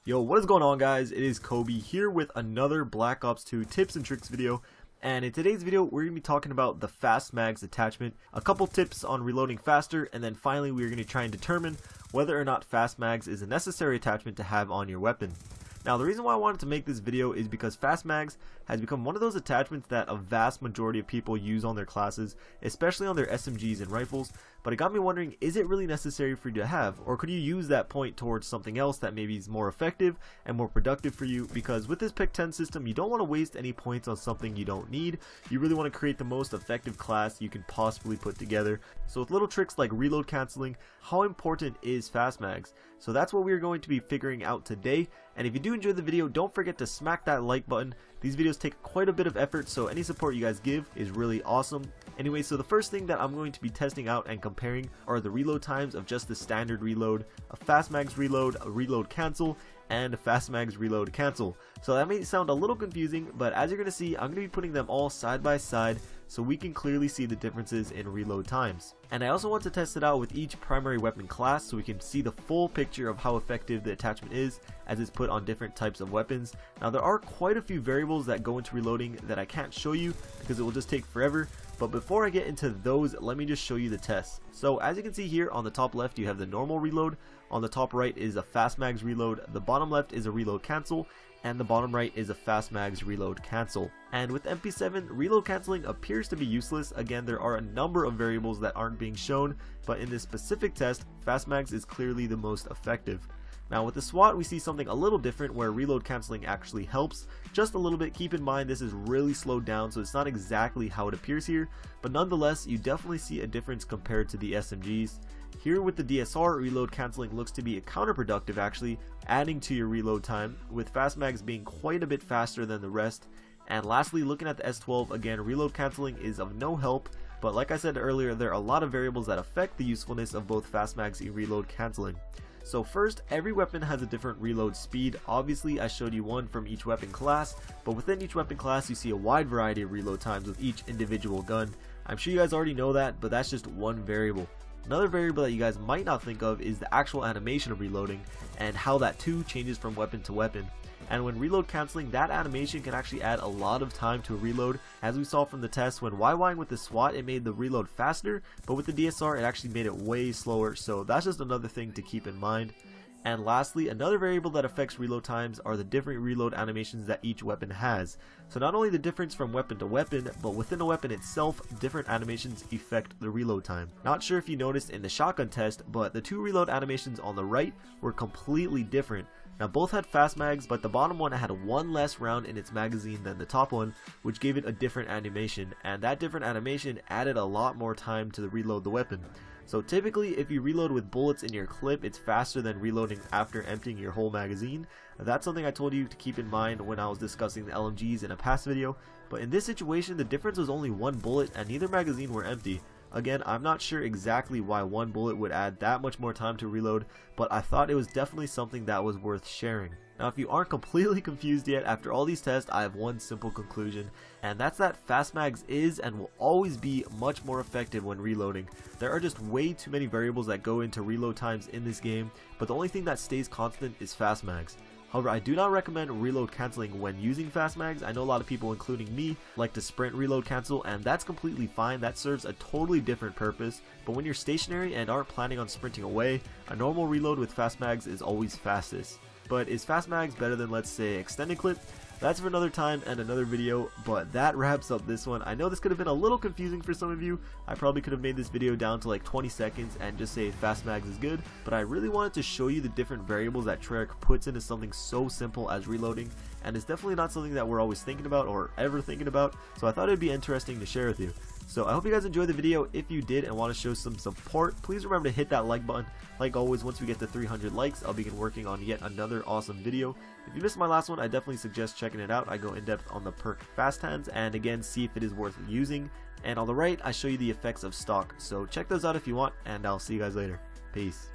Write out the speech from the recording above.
Yo, what is going on, guys? It is Kobe here with another Black Ops 2 tips and tricks video. And in today's video, we're going to be talking about the Fast Mags attachment, a couple tips on reloading faster, and then finally we're going to try and determine whether or not Fast Mags is a necessary attachment to have on your weapon. Now, the reason why I wanted to make this video is because Fast Mags has become one of those attachments that a vast majority of people use on their classes, especially on their SMGs and rifles, but it got me wondering, is it really necessary for you to have, or could you use that point towards something else that maybe is more effective and more productive for you? Because with this Pick 10 system, you don't want to waste any points on something you don't need. You really want to create the most effective class you can possibly put together. So with little tricks like reload canceling, how important is Fast Mags? So that's what we're going to be figuring out today. And if you do enjoy the video, don't forget to smack that like button. These videos take quite a bit of effort, so any support you guys give is really awesome. Anyway, so the first thing that I'm going to be testing out and comparing are the reload times of just the standard reload, a Fast Mags reload, a reload cancel, and a Fast Mags reload cancel. So that may sound a little confusing, but as you're going to see, I'm going to be putting them all side by side so we can clearly see the differences in reload times. And I also want to test it out with each primary weapon class so we can see the full picture of how effective the attachment is as it's put on different types of weapons. Now, there are quite a few variables that go into reloading that I can't show you because it will just take forever. But before I get into those, let me just show you the tests. So as you can see here, on the top left you have the normal reload, on the top right is a Fast Mags reload, the bottom left is a reload cancel, and the bottom right is a Fast Mags reload cancel. And with MP7, reload canceling appears to be useless. Again, there are a number of variables that aren't being shown, but in this specific test, Fast Mags is clearly the most effective. Now with the SWAT, we see something a little different where reload canceling actually helps just a little bit. Keep in mind this is really slowed down, so it's not exactly how it appears here, but nonetheless you definitely see a difference compared to the SMGs. Here with the DSR, reload canceling looks to be counterproductive, actually adding to your reload time, with Fast Mags being quite a bit faster than the rest. And lastly, looking at the S12, again, reload canceling is of no help, but like I said earlier, there are a lot of variables that affect the usefulness of both Fast Mags and reload canceling. So first, every weapon has a different reload speed. Obviously I showed you one from each weapon class, but within each weapon class you see a wide variety of reload times with each individual gun. I'm sure you guys already know that, but that's just one variable. Another variable that you guys might not think of is the actual animation of reloading and how that too changes from weapon to weapon. And when reload canceling, that animation can actually add a lot of time to a reload. As we saw from the test, when YYing with the SWAT, it made the reload faster, but with the DSR it actually made it way slower, so that's just another thing to keep in mind. And lastly, another variable that affects reload times are the different reload animations that each weapon has. So not only the difference from weapon to weapon, but within a weapon itself, different animations affect the reload time. Not sure if you noticed in the shotgun test, but the two reload animations on the right were completely different. Now both had Fast Mags, but the bottom one had one less round in its magazine than the top one, which gave it a different animation, and that different animation added a lot more time to reload the weapon. So typically if you reload with bullets in your clip, it's faster than reloading after emptying your whole magazine. That's something I told you to keep in mind when I was discussing the LMGs in a past video, but in this situation the difference was only one bullet and neither magazine were empty. Again, I'm not sure exactly why one bullet would add that much more time to reload, but I thought it was definitely something that was worth sharing. Now if you aren't completely confused yet, after all these tests I have one simple conclusion, and that's that Fast Mags is and will always be much more effective when reloading. There are just way too many variables that go into reload times in this game, but the only thing that stays constant is Fast Mags. However, I do not recommend reload canceling when using Fast Mags. I know a lot of people, including me, like to sprint reload cancel, and that's completely fine. That serves a totally different purpose. But when you're stationary and aren't planning on sprinting away, a normal reload with Fast Mags is always fastest. But is Fast Mags better than, let's say, Extended Clip? That's for another time and another video, but that wraps up this one. I know this could have been a little confusing for some of you. I probably could have made this video down to like 20 seconds and just say Fast Mags is good, but I really wanted to show you the different variables that Treyarch puts into something so simple as reloading, and it's definitely not something that we're always thinking about or ever thinking about, so I thought it'd be interesting to share with you. So I hope you guys enjoyed the video. If you did and want to show some support, please remember to hit that like button. Like always, once we get to 300 likes, I'll begin working on yet another awesome video. If you missed my last one, I definitely suggest checking it out. I go in depth on the perk Fast Hands and again see if it is worth using. And on the right, I show you the effects of stock. So check those out if you want, and I'll see you guys later. Peace.